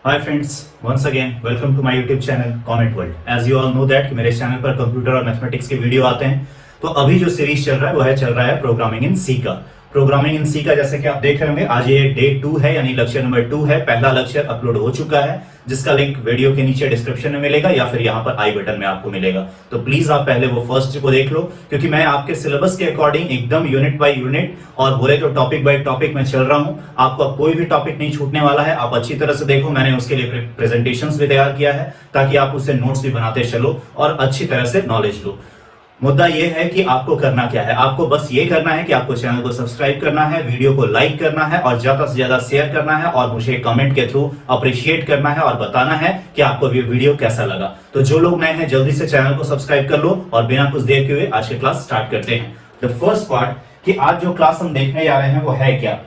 Hi friends, once again welcome to my YouTube channel Comet World. As you all know that कि मेरे channel पर computer और mathematics के video आते हैं। तो अभी जो सीरीज चल रहा है वो चल रहा है प्रोग्रामिंग इन सी का। प्रोग्रामिंग इन सी का जैसे कि आप देख रहे होंगे आज ये डे 2 है यानी लेक्चर नंबर 2 है। पहला लेक्चर अपलोड हो चुका है जिसका लिंक वीडियो के नीचे डिस्क्रिप्शन में मिलेगा या फिर यहाँ पर आई बटन में आपको मिलेगा। तो प्लीज आप पहले वो फर्स्ट को देख लो क्योंकि मैं आपके सिलेबस के अकॉर्डिंग एकदम यूनिट बाय यूनिट और बोले तो टॉपिक बाय टॉपिक में चल रहा हूँ। आपको कोई भी टॉपिक नहीं छूटने वाला है, आप अच्छी तरह से देखो। मैंने उसके लिए प्रेजेंटेशंस भी तैयार किया है ताकि आप उससे नोट्स भी बनाते चलो और अच्छी तरह से नॉलेज लो। मुद्दा यह है कि आपको करना क्या है। आपको बस ये करना है कि आपको चैनल को सब्सक्राइब करना है, वीडियो को लाइक करना है और ज्यादा से ज्यादा शेयर करना है और मुझे कमेंट के थ्रू अप्रिशिएट करना है और बताना है कि आपको ये वीडियो कैसा लगा। तो जो लोग नए हैं जल्दी से चैनल को सब्सक्राइब कर लो और बिना कुछ देर के हुए आज की क्लास स्टार्ट करते हैं। द फर्स्ट पार्ट कि आज जो क्लास हम देखने जा रहे हैं वो है क्या।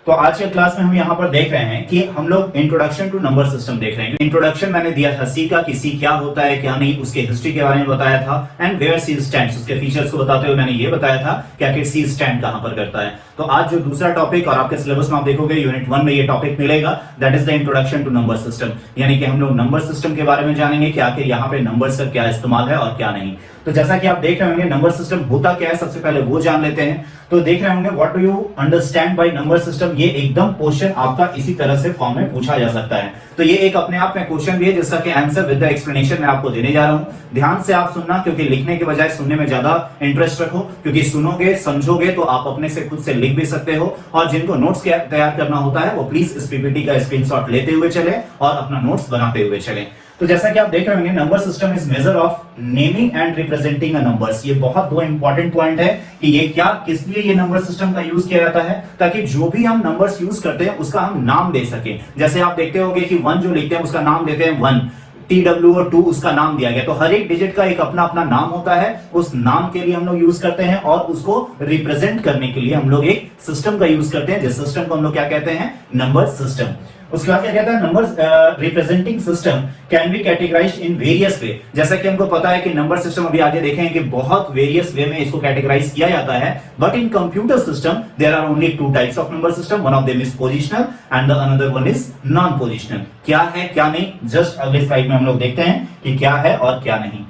तो आज के क्लास में हम यहाँ पर देख रहे हैं कि हम लोग इंट्रोडक्शन टू नंबर सिस्टम देख रहे हैं। इंट्रोडक्शन मैंने दिया था सी का कि सी क्या होता है क्या नहीं, उसके हिस्ट्री के बारे में बताया था एंड वेयर सी स्टैंड्स, उसके फीचर्स को बताते हुए मैंने ये बताया था कि आखिर सी स्टैंड कहां पर करता है। तो आज जो दूसरा टॉपिक और आपके सिलेबस में आप देखोगे यूनिट 1 में ये टॉपिक मिलेगा, that is the introduction to number system. यानी कि हम लोग नंबर सिस्टम के बारे में जानेंगे कि आखिर यहाँ पे नंबर्स का क्या इस्तेमाल है और क्या नहीं। तो जैसा कि आप देख रहे होंगे नंबर सिस्टम होता क्या है, सबसे पहले वो जान लेते हैं। तो देख रहे होंगे what do you understand by number system, ये एकदम क्वेश्चन आपका इसी तरह से फॉर्म में पूछा जा सकता है। तो ये एक अपने आप में क्वेश्चन भी है जिसका कि आंसर विद द एक्सप्लेनेशन मैं आपको देने जा रहा हूं। ध्यान से आप सुनना क्योंकि लिखने के बजाय सुनने में ज्यादा इंटरेस्ट रखो, क्योंकि सुनोगे समझोगे तो आप अपने से खुद से लिख भी सकते हो। और जिनको नोट्स तैयार करना होता है वो प्लीज इस पीपीटी का स्क्रीनशॉट लेते हुए चले और अपना नोट्स बनाते हुए चले। तो जैसा कि आप देख रहे होंगे number system is measure of naming and representing a numbers. ये बहुत दो इंपॉर्टेंट पॉइंट है कि ये क्या किस लिए ये नंबर सिस्टम का यूज किया जाता है, ताकि जो भी हम नंबर्स यूज करते हैं उसका हम नाम दे सके। जैसे आप देखते होंगे कि 1 जो लिखते हैं उसका नाम देते हैं 1, TW और 2 उसका नाम दिया गया। तो हर एक डिजिट का एक अपना अपना नाम होता है, उस नाम के लिए हम लोग यूज करते हैं और उसको रिप्रेजेंट करने के लिए हम लोग एक सिस्टम का यूज करते हैं जिस सिस्टम को हम लोग क्या कहते हैं, नंबर सिस्टम। उसके बाद क्या कहता है, number representing system can be categorised in various वे। जैसा कि हमको पता है कि नंबर सिस्टम अभी आगे देखेंगे कि बहुत वेरियस वे में इसको कैटेगराइज किया जाता है। But in computer system there are only 2 types of number system, one of them is positional and the another one is non positional. क्या है क्या नहीं, जस्ट अगले स्लाइड में हम लोग देखते हैं कि क्या है और क्या नहीं।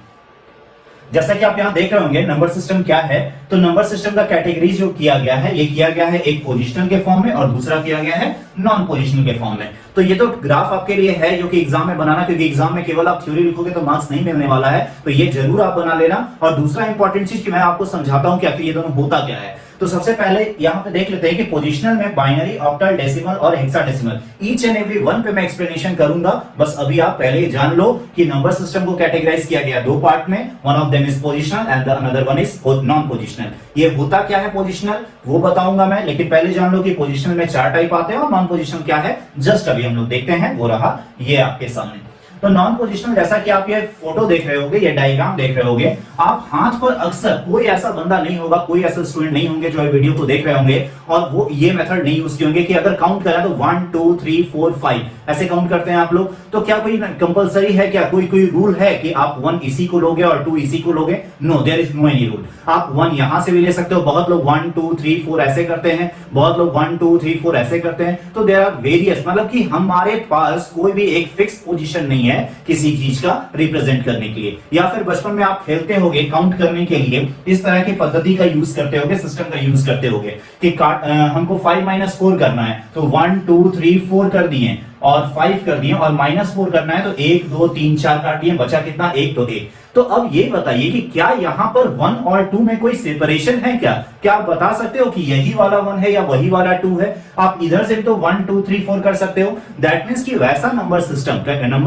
जैसा कि आप यहां देख रहे होंगे नंबर सिस्टम क्या है, तो नंबर सिस्टम का कैटेगरी जो किया गया है ये किया गया है एक पोजिशनल के फॉर्म में और दूसरा किया गया है नॉन पोजिशनल के फॉर्म में। तो ये तो ग्राफ आपके लिए है जो कि एग्जाम में बनाना, क्योंकि एग्जाम में केवल आप थ्योरी लिखोगे तो मार्क्स नहीं मिलने वाला है, तो ये जरूर आप बना लेना। और दूसरा इंपॉर्टेंट चीज कि मैं आपको समझाता हूं कि आखिर ये दोनों होता क्या है। तो सबसे पहले यहां पे देख लेते हैं कि पोजिशनल में बाइनरी, ऑक्टल, डेसिमल और hexadecimal, each and every one पे मैं एक्सप्लेनेशन करूंगा। बस अभी आप पहले ही जान लो कि नंबर सिस्टम को कैटेगराइज किया गया 2 पार्ट में, one of them is positional and the another one is non positional. ये होता क्या है पोजिशनल वो बताऊंगा मैं, लेकिन पहले जान लो कि पोजिशनल में 4 टाइप आते हैं और नॉन पोजिशनल क्या है जस्ट अभी हम लोग देखते हैं। वो रहा ये आपके सामने। तो नॉन पोजिशनल जैसा कि आप ये फोटो देख रहे होगे, ये डायग्राम देख रहे होगे, आप हाथ पर अक्सर कोई ऐसा बंदा नहीं होगा, कोई ऐसा स्टूडेंट नहीं होंगे जो वीडियो को देख रहे होंगे और वो ये मेथड नहीं यूज किए होंगे कि अगर काउंट करें तो 1 2 3 4 5 ऐसे काउंट करते हैं आप लोग। तो क्या कोई कंपलसरी है, क्या कोई रूल है कि आप 1 इसी को लोगे और 2 इसी को लोगे? No, there is no any rule. आप 1 यहां से भी ले सकते हो, बहुत लोग 1 2 3 4 ऐसे करते हैं, बहुत लोग 1 2 3 4 ऐसे करते हैं। तो देयर आर वेरियस, मतलब कि हमारे पास कोई भी एक फिक्स पोजीशन नहीं है किसी चीज का रिप्रेजेंट करने के लिए। या फिर बचपन में आप खेलते होगे काउंट करने के लिए इस तरह की पद्धति का यूज करते होगे, सिस्टम का यूज करते होगे कि हमको 5 - 4 करना है तो 1 2 3 4 कर दिए और 5 कर दिए और -4 करना है तो 1 2 3 4 काट दिए, बचा कितना 1 तो 1। तो अब ये बताइए कि क्या यहां पर 1 और 2 में कोई सेपरेशन है क्या? क्या आप बता सकते हो कि यही वाला 1 है या वही वाला 2 है? आप इधर से तो 1 2 3 4 कर सकते हो। दैट मींस कि वैसा नंबर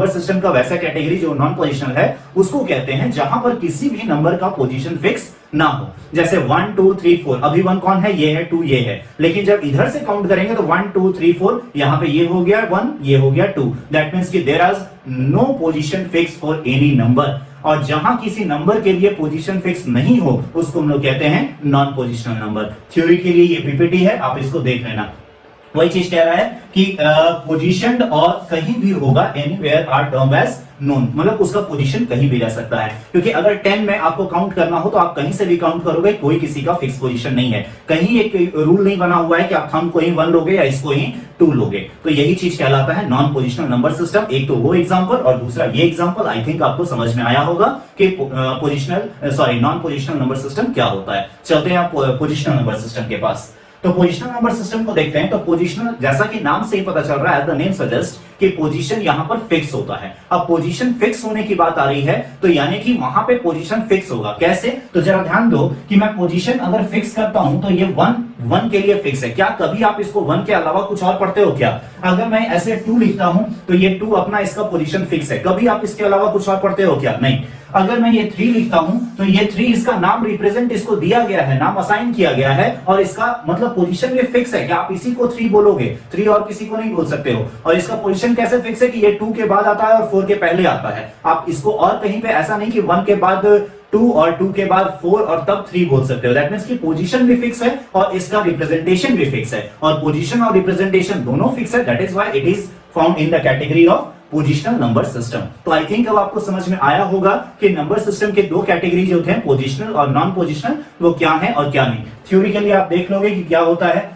सिस्टम का वैसा कैटेगरी जो नॉन पोजिशनल है उसको कहते हैं जहां पर किसी भी नंबर का पोजीशन फिक्स ना हो। जैसे 1 2 3 4, अभी 1 कौन है, ये है, 2 ये है, लेकिन जब इधर से काउंट करेंगे तो 1 2 3 4 यहां पे ये हो गया 1, ये हो गया 2। दैट मींस कि there is no position fix for any number. और जहां किसी नंबर के लिए पोजीशन फिक्स नहीं हो उसको हम लोग कहते हैं नॉन पोजिशनल नंबर। थ्योरी के लिए ये पीपीटी है, आप इसको देख लेना। वही चीज कह रहा है कि पोजीशनड और कहीं भी होगा, anywhere are term as known, मतलब उसका पोजीशन कहीं भी रह सकता है। क्योंकि अगर 10 में आपको काउंट करना हो तो आप कहीं से भी काउंट करोगे, कोई किसी का फिक्स पोजीशन नहीं है, कहीं एक रूल नहीं बना हुआ है कि आप थंब को ही 1 लोगे या इसको ही 2 लोगे। तो यही चीज कहलाता है नॉन पोजिशनल नंबर सिस्टम। एक तो वो एग्जांपल और दूसरा ये एग्जांपल। आई थिंक आपको समझ में आया होगा कि नॉन पोजिशनल नंबर सिस्टम क्या होता है। चलते हैं आप पोजिशनल नंबर सिस्टम के पास। तो पोजिशनल नंबर सिस्टम को देखते हैं। तो पोजिशनल, जैसा कि नाम से ही पता चल रहा है, द नेम सजेस्ट कि पोजीशन यहां पर फिक्स होता है। अब पोजीशन फिक्स होने की बात आ रही है तो यानी कि वहां पे पोजीशन फिक्स होगा। कैसे? तो जरा ध्यान दो कि मैं पोजीशन अगर फिक्स करता हूं तो ये 1 के लिए फिक्स है। क्या कभी आप इसको 1 के अलावा कुछ और पढ़ते हो क्या? अगर मैं ऐसे 2 लिखता हूं तो ये 2 अपना इसका पोजीशन फिक्स है। कभी आप इसके अलावा कुछ और पढ़ते हो क्या? नहीं। अगर मैं ये 3 लिखता हूं तो ये 3 इसका नाम रिप्रेजेंट इसको दिया गया है, नाम असाइन किया गया है और इसका मतलब पोजीशन भी फिक्स है कि आप इसी को 3 बोलोगे, 3 और किसी को नहीं बोल सकते हो। और इसका पोजीशन कैसे फिक्स है कि ये 2 के बाद आता है और 4 के पहले आता है। आप इसको और कहीं पे ऐसा नहीं कि 1 के बाद 2 और 2 के बाद 4 और तब 3 बोल सकते हो। दैट मींस कि पोजीशन भी फिक्स है और इसका रिप्रेजेंटेशन भी फिक्स है, और पोजीशन और रिप्रेजेंटेशन दोनों फिक्स है। That is why it is found in the category of positional number system. तो आई थिंक अब आपको समझ में आया होगा कि नंबर सिस्टम के 2 कैटेगरी जो थे, पोजिशनल और नॉन पोजिशनल, वो क्या है और क्या नहीं। थ्योरिकली आप देख लोगे कि क्या होता है।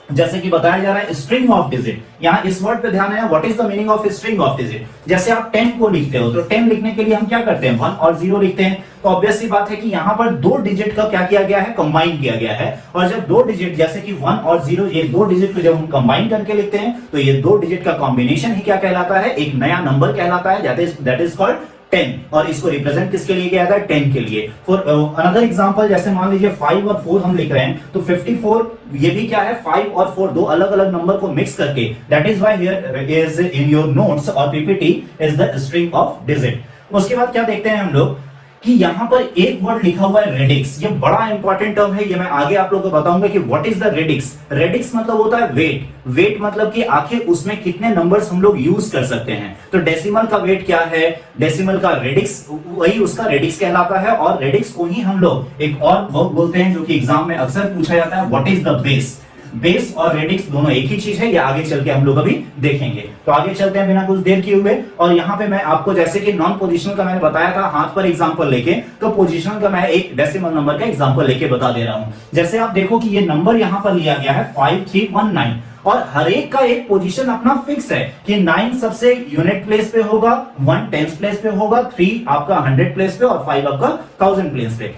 जैसे कि बताया जा रहा है स्ट्रिंग ऑफ डिजिट, यहां इस वर्ड पे ध्यान है। What is the meaning of string of digit? जैसे आप 10 को लिखते हो तो 10 लिखने के लिए हम क्या करते हैं? 1 और 0 लिखते हैं। तो ऑब्वियस सी बात है कि यहां पर 2 डिजिट का क्या किया गया है? कंबाइन किया गया है। और जब 2 डिजिट जैसे कि 1 और 0, ये 2 डिजिट को जब हम कंबाइन करके लिखते हैं तो ये 2 डिजिट का कॉम्बिनेशन ही क्या कहलाता है? एक नया नंबर कहलाता है, दैट इज कॉल्ड 10। और इसको रिप्रेजेंट किसके लिए किया था? 10 के लिए। फॉर अनदर एग्जांपल, जैसे मान लीजिए 5 और 4 हम लिख रहे हैं तो 54, ये भी क्या है? 5 और 4 दो अलग अलग नंबर को मिक्स करके, that is why here is in your notes और PPT is the string of digit. उसके बाद क्या देखते हैं हम लोग कि यहां पर एक वर्ड लिखा हुआ है रेडिक्स। ये बड़ा इंपॉर्टेंट टर्म है, ये मैं आगे आप लोगों को बताऊंगा कि what is the radix. Radix मतलब होता है वेट। वेट मतलब कि आखिर उसमें कितने नंबर्स हम लोग यूज कर सकते हैं। तो डेसिमल का वेट क्या है? डेसिमल का रेडिक्स, वही उसका रेडिक्स कहलाता है। और रेडिक्स को ही हम लोग एक और वर्ड बोलते हैं जो कि एग्जाम में अक्सर पूछा जाता है, what is the base. Base और रेडिक्स दोनों एक ही चीज है, ये आगे चल के हम लोग अभी देखेंगे। तो आगे चलते हैं बिना कुछ देर किए हुए। और यहाँ पे मैं आपको, जैसे कि नॉन पोजिशनल का मैंने बताया था हाथ पर एग्जांपल लेके, तो पोजिशनल का मैं एक डेसिमल नंबर का एग्जांपल लेके बता दे रहा हूं। जैसे आप देखो कि ये नंबर यहाँ पर लिया गया है 5319 और हर एक का एक पोजीशन अपना फिक्स है कि 9 सबसे यूनिट प्लेस पे होगा, 1 टेंस प्लेस पे होगा, 3 आपका 100 प्लेस पे और 5 आपका 1000 प्लेस पे।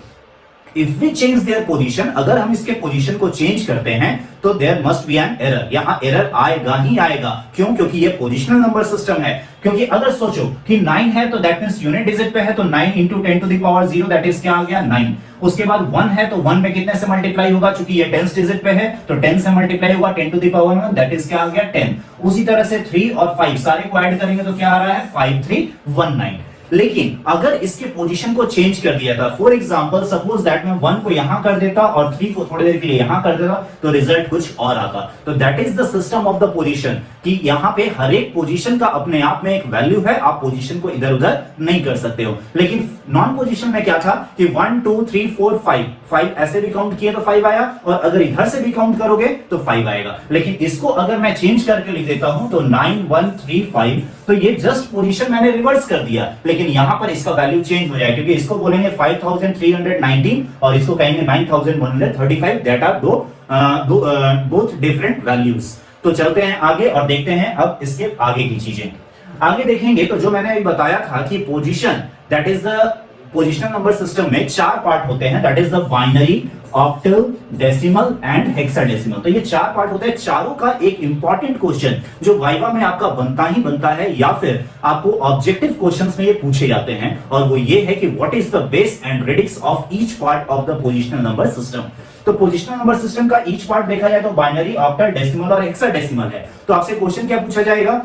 If we change their position, अगर हम इसके पोजीशन को चेंज करते हैं तो there must be an error. यहां एरर आएगा ही आएगा। क्यों? क्योंकि ये पोजीशनल नंबर सिस्टम है। क्योंकि अगर सोचो कि 9 है तो दैट मींस यूनिट डिजिट पे है, तो 9 into 10 to the power 0 that is क्या आ गया? 9। उसके बाद 1 है तो 1 में कितने से मल्टीप्लाई होगा? क्योंकि ये 10th डिजिट पे है तो 10 से मल्टीप्लाई होगा 10 to the power 1 that is क्या आ गया? 10। उसी तरह से 3 और 5 सारे को ऐड करेंगे तो क्या आ रहा है? 5319। लेकिन अगर इसके पोजीशन को चेंज कर दिया था, फॉर एग्जांपल सपोज दैट मैं 1 को यहां कर देता और 3 को थोड़ी देर के लिए यहां कर देता, तो रिजल्ट कुछ और आता। तो that is the system of the position कि यहां पे हर एक पोजीशन का अपने आप में एक वैल्यू है, आप पोजीशन को इधर उधर नहीं कर सकते हो। लेकिन नॉन पोजीशन में क्या था कि 1 2 3 4 5 ऐसे भी काउंट किए तो 5 आया, और अगर इधर से भी काउंट करोगे तो 5 आएगा। लेकिन इसको अगर मैं चेंज करके लिख देता हूं तो 9 1 3 5, तो ये जस्ट पोजीशन मैंने रिवर्स कर दिया, लेकिन यहां पर इसका वैल्यू चेंज हो जाएगा क्योंकि इसको बोलेंगे 5319 और इसको कहेंगे 9135। That are both different values. तो चलते हैं आगे और देखते हैं अब इसके आगे की चीजें। आगे देखेंगे तो जो मैंने अभी बताया था कि position, that is the positional number system में 4 पार्ट होते हैं, that is the binary, octal, decimal and hexadecimal. तो ये 4 पार्ट होते हैं। चारों का एक इंपॉर्टेंट क्वेश्चन जो वाइवा में आपका बनता ही बनता है या फिर आपको ऑब्जेक्टिव क्वेश्चंस में ये पूछे जाते हैं, और वो ये है कि what is the base and radix of each part of the positional number system. तो पोजिशनल नंबर सिस्टम का ईच पार्ट देखा जाए तो बाइनरी, ऑक्टल, डेसिमल और हेक्साडेसिमल है। तो आपसे क्वेश्चन क्या पूछा जाएगा?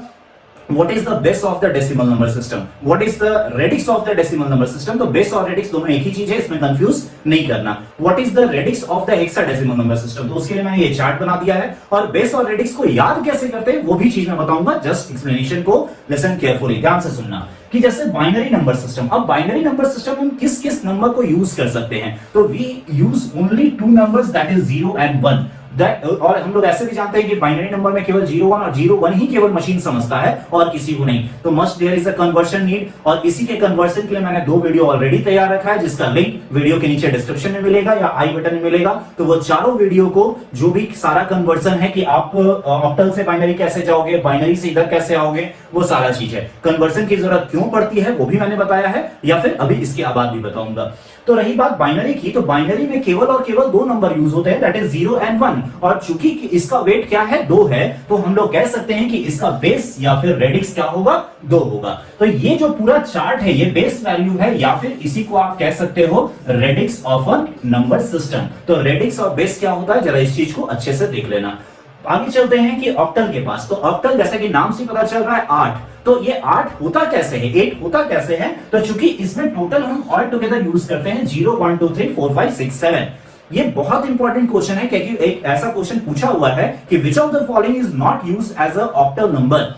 What is the base of the decimal number system? What is the radix of the decimal number system? तो base और radix दोनों एक ही चीज है, इसमें कंफ्यूज नहीं करना। What is the radix of the hexadecimal number system? तो उसके लिए मैंने ये चार्ट बना दिया है, और base और radix को याद कैसे करते हैं वो भी चीज मैं बताऊंगा। जस्ट एक्सप्लेनेशन को लिसन केयरफुली, ध्यान से सुनना। कि जैसे बाइनरी नंबर सिस्टम, अब बाइनरी नंबर सिस्टम में किस किस नंबर को यूज कर सकते हैं? तो we use only 2 numbers that is 0 and 1। और हम लोग ऐसे भी जानते हैं कि बाइनरी नंबर में केवल 01 और 01 ही केवल मशीन समझता है और किसी को नहीं। तो must there is a conversion need, और इसी के कन्वर्शन के लिए मैंने 2 वीडियो ऑलरेडी तैयार रखा है, जिसका लिंक वीडियो के नीचे डिस्क्रिप्शन में मिलेगा या आई बटन में मिलेगा। तो वो चारों वीडियो को जो भी सारा कन्वर्सन है कि आप ऑक्टल से बाइनरी कैसे जाओगे, बाइनरी से इधर कैसे आओगे, वो सारा चीज है। कन्वर्सन की जरूरत क्यों पड़ती है वो भी मैंने बताया है, या फिर अभी इसके बाद भी बताऊंगा। तो रही बात बाइनरी की, तो बाइनरी में केवल और केवल 2 नंबर यूज होते हैं, दैट इज 0 एंड 1। और चूंकि इसका वेट क्या है, 2 है, तो हम लोग कह सकते हैं कि इसका बेस या फिर रेडिक्स क्या होगा, 2 होगा। तो ये जो पूरा चार्ट है ये बेस वैल्यू है, या फिर इसी को आप कह सकते हो radix of a number system. तो रेडिक्स और बेस क्या होता है, जरा इस चीज को अच्छे से देख लेना। आगे चलते हैं कि ऑक्टल के पास। तो ऑक्टल जैसे कि नाम से पता चल रहा है 8, तो ये 8 होता कैसे है, 8 होता कैसे है, तो चूंकि इसमें टोटल हम ऑल टुगेदर यूज करते हैं 0 1 2 3 4 5 6 7। ये बहुत इंपॉर्टेंट क्वेश्चन है, क्योंकि एक ऐसा क्वेश्चन पूछा हुआ है कि which of the following is not used as a octal number.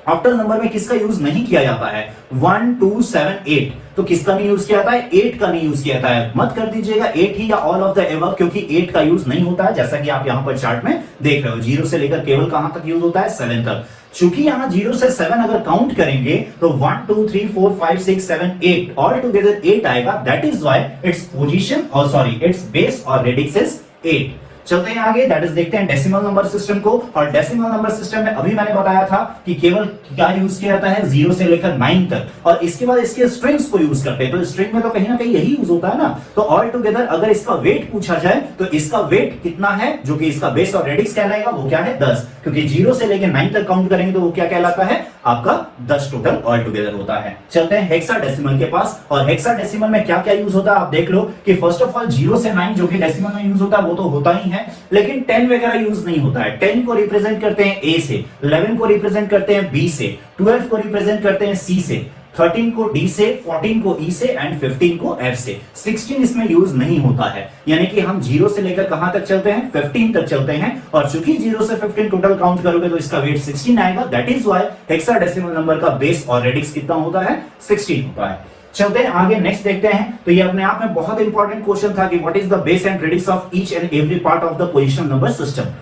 Octal number में किसका यूज नहीं किया जाता है, 1 2 7 8। तो किसका नहीं यूज किया जाता है, 8 का नहीं यूज किया जाता है। मत कर दीजिएगा 8 ही या ऑल ऑफ द एबव, क्योंकि 8 का यूज नहीं होता है, जैसा कि आप यहां पर चार्ट में देख रहे हो। 0 से लेकर केवल कहां तक यूज होता है, 7 तक। चूंकि यहां 0 से 7 अगर काउंट करेंगे तो 1 2 3 4 5 6 7 8 ऑल टुगेदर 8 आएगा। That is why its position और सॉरी इट्स बेस और रेडिक्स इज 8। चलते हैं आगे, दैट इज देखते हैं डेसिमल नंबर सिस्टम को। और डेसिमल नंबर सिस्टम में अभी मैंने बताया था कि केवल क्या यूज किया जाता है, 0 से लेकर 9 तक, और इसके बाद इसके स्ट्रिंग्स को यूज करते हैं। तो स्ट्रिंग में तो कहीं ना कहीं यही यूज होता है ना। तो ऑल टुगेदर अगर इसका वेट पूछा जाए तो इसका वेट कितना है, जो कि इसका बेस और रेडिक्स कहलाएगा, वो क्या है, 10। क्योंकि 0 से लेकर 9 तक काउंट करेंगे तो वो क्या कहलाता है, आपका 10 टोटल ऑल टुगेदर होता है। चलते हैं हेक्साडेसिमल के पास। और हेक्साडेसिमल में क्या क्या यूज होता है आप देख लो कि फर्स्ट ऑफ ऑल 0 से 9 जो कि डेसिमल में यूज होता है वो तो होता ही है, लेकिन 10 वगैरह यूज नहीं होता है। 10 को रिप्रेजेंट करते हैं ए से, 11 को रिप्रेजेंट करते हैं बी से, 12 को रिप्रेजेंट करते हैं सी से, 13 को डी से, 14 को ई से एंड 15 को एफ से। 16 इसमें यूज नहीं होता है, यानी कि हम 0 से लेकर कहां तक चलते हैं, 15 तक चलते हैं। और चूंकि 0 से 15 टोटल काउंट करोगे तो इसका वेट 16 आएगा। That is why hexadecimal number का बेस और रेडिक्स कितना होता है, 16 होता है। चलते हैं आगे, नेक्स्ट देखते हैं। तो ये अपने आप में बहुत इंपॉर्टेंट क्वेश्चन था कि what is the base and radix of each and every part of the positional number system.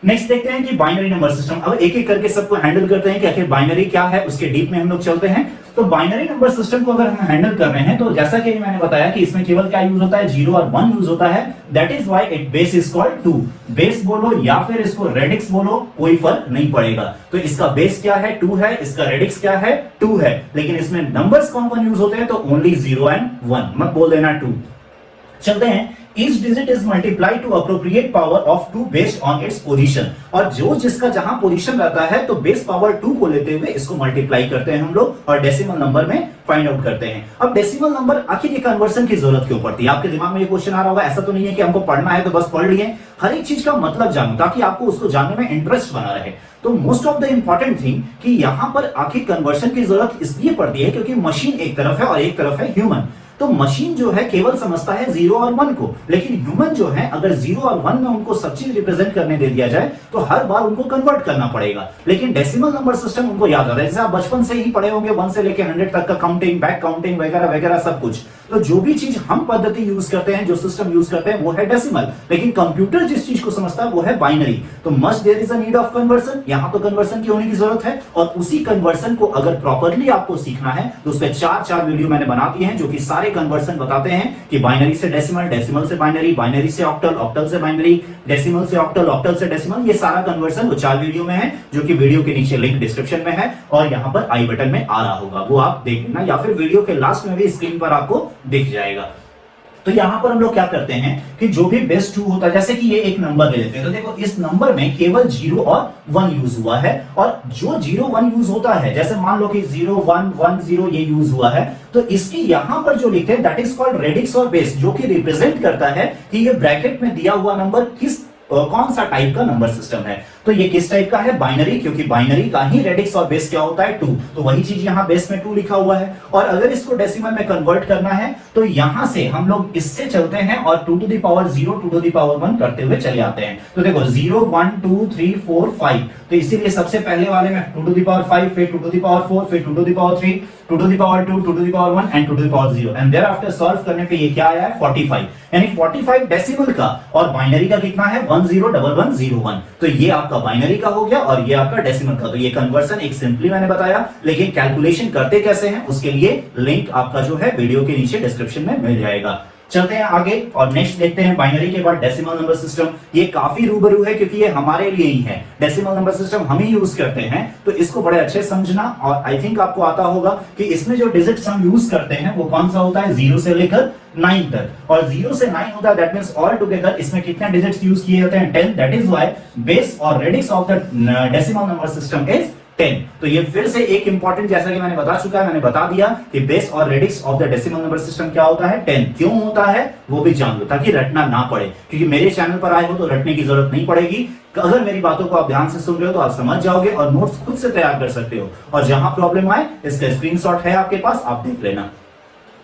Next देखते हैं कि बाइनरी नंबर सिस्टम। अब एक एक करके सबको हैंडल करते हैं कि आखिर बाइनरी क्या है, उसके डीप में हम लोग चलते हैं। तो बाइनरी नंबर सिस्टम को अगर हम हैंडल कर रहे हैं तो जैसा कि मैंने बताया कि इसमें केवल क्या यूज होता है, 0 और 1 यूज होता है। That is why it base is called 2। Base बोलो या फिर इसको रेडिक्स बोलो, कोई फर्क नहीं पड़ेगा। तो इसका बेस क्या है, 2 है, इसका रेडिक्स क्या है, 2 है। लेकिन इसमें नंबर्स कौन कौन यूज होते हैं, तो ओनली 0 एंड 1, मत बोल देना 2। चलते हैं, each digit is multiplied to appropriate power of 2 based on its position। और जो जिसका जहां पोजीशन रहता है तो बेस पावर 2 को लेते हुए इसको मल्टीप्लाई करते हैं हम लोग और डेसिमल नंबर में फाइंड आउट करते हैं। अब डेसिमल नंबर आखिर ये कन्वर्सन की जरूरत क्यों पड़ती है, आपके दिमाग में ये क्वेश्चन आ रहा होगा। ऐसा तो नहीं है कि हमको पढ़ना है तो बस पढ़ लिए, हर एक चीज का मतलब जानो ताकि आपको उसको जानने में इंटरेस्ट बना रहे। तो most of the important thing कि यहां पर आखिर कन्वर्सन की जरूरत इसलिए पड़ती है क्योंकि मशीन एक तरफ है और एक तरफ है ह्यूमन। तो मशीन जो है केवल समझता है 0 और 1 को, लेकिन ह्यूमन जो है अगर 0 और 1 में उनको सब चीज रिप्रेजेंट करने दे दिया जाए तो हर बार उनको कन्वर्ट करना पड़ेगा। लेकिन डेसिमल नंबर सिस्टम उनको याद आता है, जैसे आप बचपन से ही पढ़े होंगे 1 से लेकर 100 तक का काउंटिंग, बैक काउंटिंग वगैरह वगैरह सब कुछ। तो जो भी चीज हम पद्धति यूज करते हैं, जो सिस्टम यूज करते हैं वो है डेसिमल, लेकिन कंप्यूटर जिस चीज को समझता है वो है बाइनरी। तो must there is a need of conversion, यहां तो कन्वर्सन की होने की जरूरत है। और उसी कन्वर्सन को अगर प्रॉपर्ली आपको सीखना है तो उस पर 4 वीडियो मैंने बना दिए हैं जो कि सारे कन्वर्सन बताते हैं कि बाइनरी से डेसिमल, डेसिमल से बाइनरी, बाइनरी से ऑक्टल, ऑक्टल से बाइनरी, डेसिमल से ऑक्टल, ऑक्टल से डेसिमल। ये सारा कन्वर्सन वो 4 वीडियो में है जो कि वीडियो के नीचे लिंक डिस्क्रिप्शन में है और यहां पर आई बटन में आ रहा होगा, वो आप देख लेना या फिर वीडियो के लास्ट में भी स्क्रीन पर आपको दिख जाएगा। तो यहां पर हम लोग क्या करते हैं कि जो भी बेस 2 होता है, जैसे कि ये एक नंबर ले लेते हैं तो देखो इस नंबर में केवल 0 और 1 यूज हुआ है। और जो 0 1 यूज होता है, जैसे मान लो कि 0 1 1 0 ये यूज हुआ है, तो इसकी यहां पर जो लिखते हैं दैट इज कॉल्ड रेडिक्स और बेस, जो कि रिप्रेजेंट करता है कि ये ब्रैकेट में दिया हुआ नंबर किस कौन सा टाइप का नंबर सिस्टम है। तो ये किस टाइप का है? बाइनरी, क्योंकि बाइनरी का ही रेडिक्स और बेस क्या होता है? 2। तो वही चीज यहाँ बेस में 2 लिखा हुआ है। और अगर इसको डेसिमल में कन्वर्ट करना है तो यहां से हम लोग इससे चलते हैं और 2 to the power 0 2 to the power 1 करते हुए चले आते हैं। तो देखो 0 1 2 3 4 5, तो इसीलिए सबसे पहले वाले में 2 to the power 5, फिर 2 to the power 4, फिर 2 to the power 3, 2 to the power 2, 2 to the power 1 and 2 to the power 0, and thereafter solve करने पे ये क्या आया है? 45। यानी 45 डेसिमल का और बाइनरी का कितना है? 101101। तो ये आपका बाइनरी का हो गया और ये आपका डेसिमल का। तो ये कन्वर्सन एक सिंपली मैंने बताया, लेकिन कैलकुलेशन करते कैसे हैं उसके लिए लिंक आपका जो है वीडियो के नीचे डिस्क्रिप्शन में मिल जाएगा। चलते हैं आगे और नेक्स्ट देखते हैं बाइनरी के बाद डेसिमल नंबर सिस्टम। ये काफी रूबरू है क्योंकि ये हमारे लिए ही है, डेसिमल नंबर सिस्टम हम ही यूज करते हैं, तो इसको बड़े अच्छे समझना। और आई थिंक आपको आता होगा कि इसमें जो डिजिट्स हम यूज करते हैं वो कौन सा होता है? 0 से लेकर 9 तक, और 0 से 9 होता है, दैट मींस ऑल टुगेदर इसमें कितने डिजिट्स यूज किए जाते हैं? 10। दैट इज व्हाई बेस और radix of the decimal number system is 10। तो ये फिर से एक इंपॉर्टेंट, जैसा कि मैंने बता चुका है, मैंने बता दिया कि बेस और radix of the decimal number system क्या होता है? 10। क्यों होता है वो भी जान लो ताकि रटना ना पड़े, क्योंकि मेरे चैनल पर आए हो तो रटने की जरूरत नहीं पड़ेगी। अगर मेरी बातों को आप ध्यान से सुन रहे हो तो आप समझ जाओगे और नोट्स खुद से तैयार कर सकते हो। और जहां प्रॉब्लम आए इसका स्क्रीनशॉट है आपके पास, आप देख लेना।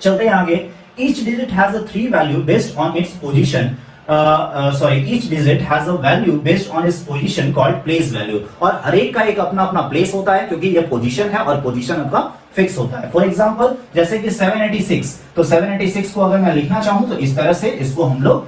चलते हैं आगे। Each digit has a 3 value based on its position. each digit has a value based on its position called place value। और हर एक का एक अपना अपना प्लेस होता है क्योंकि ये पोजीशन है और पोजीशन आपका फिक्स होता है। फॉर एग्जांपल जैसे कि 786, तो 786 को अगर मैं लिखना चाहूं तो इस तरह से इसको हम लोग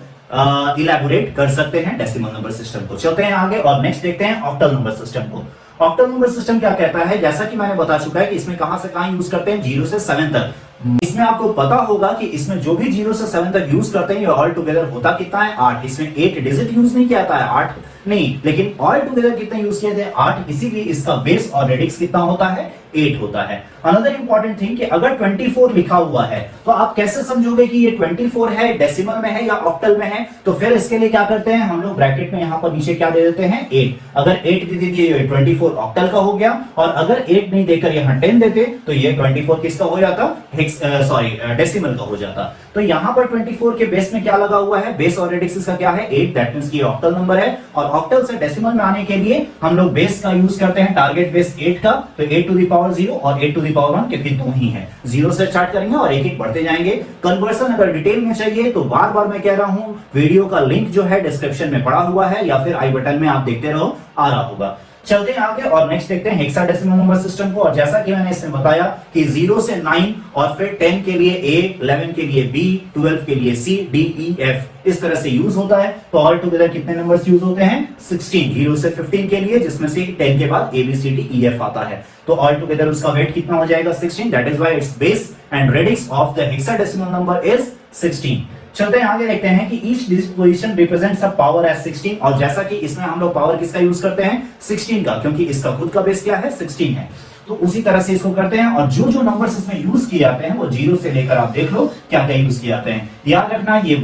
इलैबोरेट कर सकते हैं डेसिमल नंबर सिस्टम को। चलते हैं आगे और नेक्स्ट देखते हैं ऑक्टल नंबर सिस्टम को। ऑक्टल नंबर सिस्टम क्या कहता है? जैसा कि मैंने बता चुका है कि इसमें कहां से कहां यूज करते हैं? 0 से 7 तक। इसमें आपको पता होगा कि इसमें जो भी 0 से 7 तक यूज करते हैं ये ऑल टुगेदर होता कितना है? 8। इसमें 8 डिजिट यूज नहीं किया जाता है, 8 नहीं, लेकिन ऑल टुगेदर कितने यूज किए थे? 8। इसीलिए इसका बेस और रेडिक्स कितना होता है? 8 होता है। अनदर इंपॉर्टेंट थिंग कि अगर 24 लिखा हुआ है तो आप कैसे समझोगे कि ये 24 है, डेसिमल में है या ऑक्टल में है? तो फिर इसके लिए क्या करते हैं हम लोग? ब्रैकेट में यहां पर नीचे क्या दे देते हैं? 8। अगर 8 दे दिए 24 ऑक्टल का हो गया, और अगर 8 नहीं देकर यहां 10 देते तो ये 24 किसका हो जाता? डेसिमल का हो जाता। तो यहां पर 24 के बेस में क्या लगा हुआ है? बेस और रेडिक्स का क्या है? 8। दैट मींस कि ऑक्टल नंबर है, और ऑक्टल से डेसिमल में आने के लिए हम लोग बेस का यूज करते हैं, टारगेट बेस 8 का। तो 8 टू द पावर 0 और 8 टू द पावर 1, क्योंकि 2 ही है, 0 से स्टार्ट करेंगे और एक एक बढ़ते जाएंगे। कन्वर्सन अगर डिटेल में चाहिए तो बार बार मैं कह रहा हूं, वीडियो का लिंक जो है डिस्क्रिप्शन में पड़ा हुआ है या फिर आई बटन में आप देखते रहो, आ रहा होगा। चलते हैं आगे और नेक्स्ट देखते हैं हेक्साडेसिमल नंबर सिस्टम को। और जैसा कि मैंने इसमें बताया कि 0 से 9 और फिर 10 के लिए A, 11 के लिए B, 12 के लिए C, D, E, F इस तरह से यूज होता है। तो ऑल टुगेदर कितने नंबर्स यूज होते हैं? 16। 0 से 15 के लिए, जिसमें से 10 के बाद A, B, C, D, E, F आता है। तो ऑल टुगेदर उसका वेट कितना हो जाएगा? 16। That is why it's base and radix of the hexadecimal number is 16। चलते हैं आगे, देखते हैं कि each digit position represents a power as 16। और जैसा कि इसमें हम लोग पावर किसका यूज करते हैं? 16 का, क्योंकि इसका खुद का बेस क्या है? 16 है। तो उसी तरह से इसको करते हैं। और जो जो नंबर्स इसमें यूज किए जाते हैं वो 0 से लेकर आप देख लो क्या क्या यूज किए जाते हैं। याद रखना ये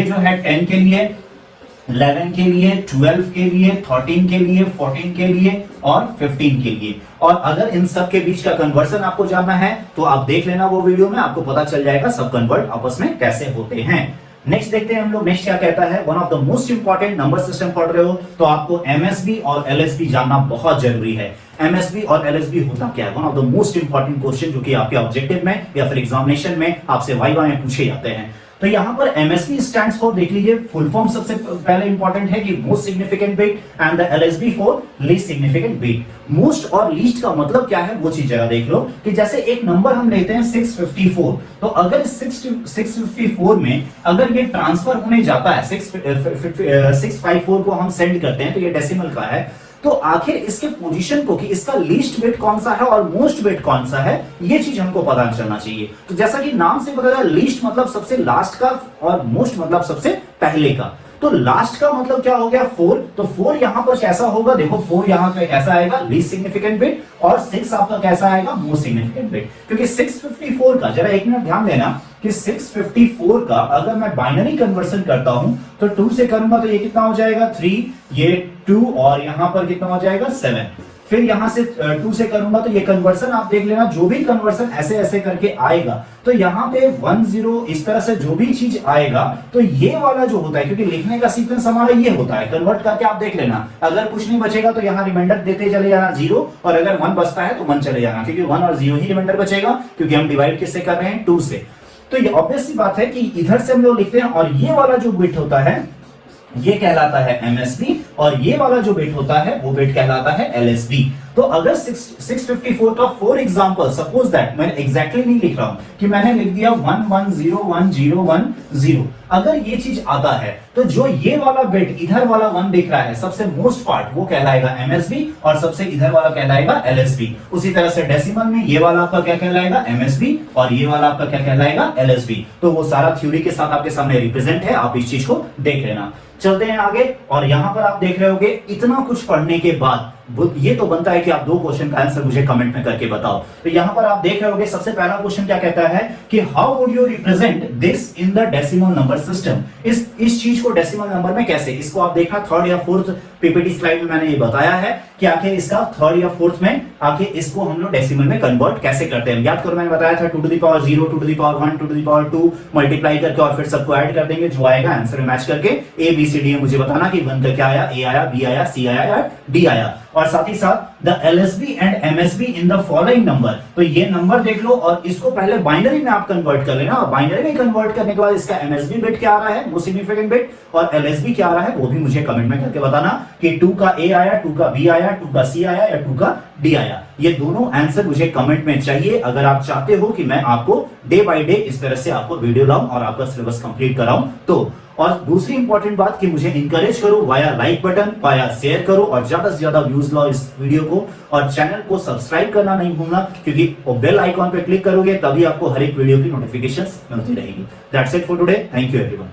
जो है 10 के लिए, 11 के लिए, 12 के लिए, 13 के लिए, 14 के लिए और 15 के लिए। और अगर इन सब के बीच का कन्वर्सन आपको जानना है तो आप देख लेना वो वीडियो में, आपको पता चल जाएगा सब कन्वर्ट आपस में कैसे होते हैं। नेक्स्ट देखते हैं हम लोग, नेक्स्ट क्या कहता है? One of the most important number system पढ़ रहे हो तो आपको एमएसबी और एलएसबी जानना बहुत जरूरी है। एमएसबी और एलएसबी होता क्या है? One of the most important question जो कि आपके ऑब्जेक्टिव में या फिर एग्जामिनेशन में आपसे वाइवा में पूछे जाते हैं। तो यहां पर एमएसबी स्टैंड्स फॉर, देख लीजिए फुल फॉर्म सबसे पहले इंपॉर्टेंट है कि most significant bit, and the LSB for least significant bit. Most और लीस्ट का मतलब क्या है वो चीज जरा देख लो कि जैसे एक नंबर हम लेते हैं 654, तो अगर 654 में अगर ये ट्रांसफर होने जाता है 654 को हम सेंड करते हैं तो ये डेसिमल का है, तो आखिर इसके पोजीशन को कि इसका लीस्ट बिट कौन सा है और मोस्ट बिट कौन सा है, ये चीज हमको पता चलना चाहिए। तो जैसा कि नाम से पता चला, लीस्ट मतलब सबसे लास्ट का और मोस्ट मतलब सबसे पहले का। तो लास्ट का मतलब क्या हो गया? 4। तो 4 यहां पर कैसा होगा? देखो 4 यहां पे कैसा आएगा? लीस्ट सिग्निफिकेंट बिट, और 6 आपका कैसा आएगा? Most significant bit. क्योंकि 654 का, जरा एक मिनट ध्यान देना कि 654 का अगर मैं बाइनरी कन्वर्सन करता हूं तो 2 से करूंगा तो ये कितना हो जाएगा? 3, ये 2 और यहां पर कितना हो जाएगा? 7। फिर यहां से 2 से करूंगा तो ये कन्वर्सन आप देख लेना, जो भी कन्वर्सन ऐसे ऐसे करके आएगा तो यहां पे 1 0 इस तरह से जो भी चीज आएगा तो ये वाला जो होता है, क्योंकि लिखने का सीक्वेंस हमारा ये होता है, कन्वर्ट करके आप देख लेना, अगर कुछ नहीं बचेगा तो यहां रिमाइंडर देते चले जाना 0, और अगर 1 बचता है तो 1 चले जाना, क्योंकि 1 और 0 ही रिमाइंडर बचेगा, क्योंकि हम डिवाइड किससे कर रहे हैं 2 से। तो ये ऑब्वियस सी बात है कि इधर से हम लोग लिखते हैं, और ये वाला जो बिट होता है ये कहलाता है MSB, और ये वाला जो बिट होता है वो बिट कहलाता है LSB। तो अगर 654 का फॉर एग्जांपल सपोज दैट मैं एग्जैक्टली नहीं लिख रहा हूं कि मैंने लिख दिया 11011010, अगर ये चीज आता है तो जो ये वाला बिट इधर वाला 1 दिख रहा है सबसे मोस्ट पार्ट वो कहलाएगा MSB, और सबसे इधर वाला कहलाएगा LSB। उसी तरह से डेसिमल में ये वाला आपका क्या कहलाएगा MSB, और ये वाला आपका क्या कहलाएगा LSB। तो वो सारा थ्योरी के साथ आपके सामने रिप्रेजेंट है, आप इस चीज को देख लेना। चलते हैं आगे, और यहां पर आप देख रहे होगे इतना कुछ पढ़ने के बाद ये तो बनता है कि आप 2 क्वेश्चन का आंसर मुझे कमेंट में करके बताओ। तो यहां पर आप देख रहे होगे सबसे पहला क्वेश्चन क्या कहता है कि how would you represent this in the decimal number system, इस चीज को डेसिमल नंबर में कैसे, इसको आप देखना 3rd या 4th पीपीटी स्लाइड में मैंने ये बताया है कि आखिर इसका 3rd या 4th में आखिर इसको हम लोग डेसिमल में कन्वर्ट कैसे करते हैं। याद करो मैंने बताया था 2 to the power 0, 2 to the power 1, 2 to the power 2 multiply करके और फिर सबको ऐड कर देंगे, जो आएगा आंसर में मैच करके ABCD में मुझे बताना कि 1 का क्या आया, A आया, B आया, C आया या D आया। और साथ ही साथ the LSB and MSB in the following number, तो ये नंबर देख लो और इसको पहले बाइनरी में आप कन्वर्ट कर लेना, और बाइनरी में कन्वर्ट करने के बाद इसका MSB बिट क्या आ रहा है, वो सिग्निफिकेंट बिट, और LSB क्या आ रहा है वो भी मुझे कमेंट में करके बताना कि 2 का A आया, 2 का B आया, 2 का C आया या 2 का D आया। ये दोनों आंसर मुझे कमेंट में चाहिए अगर आप चाहते हो कि मैं आपको डे बाय डे इस तरह से आपको वीडियो लाऊं और आपका सिलेबस कंप्लीट कराऊं। तो और दूसरी इंपॉर्टेंट बात कि मुझे इंकरेज करो via like button, via share करो, और ज्यादा से ज्यादा व्यूज लाओ इस वीडियो को, और चैनल को सब्सक्राइब करना नहीं भूलना, क्योंकि बेल आइकॉन पे क्लिक करोगे तभी आपको हर एक वीडियो की नोटिफिकेशंस मिलती रहेगी। That's it for today, thank you everyone.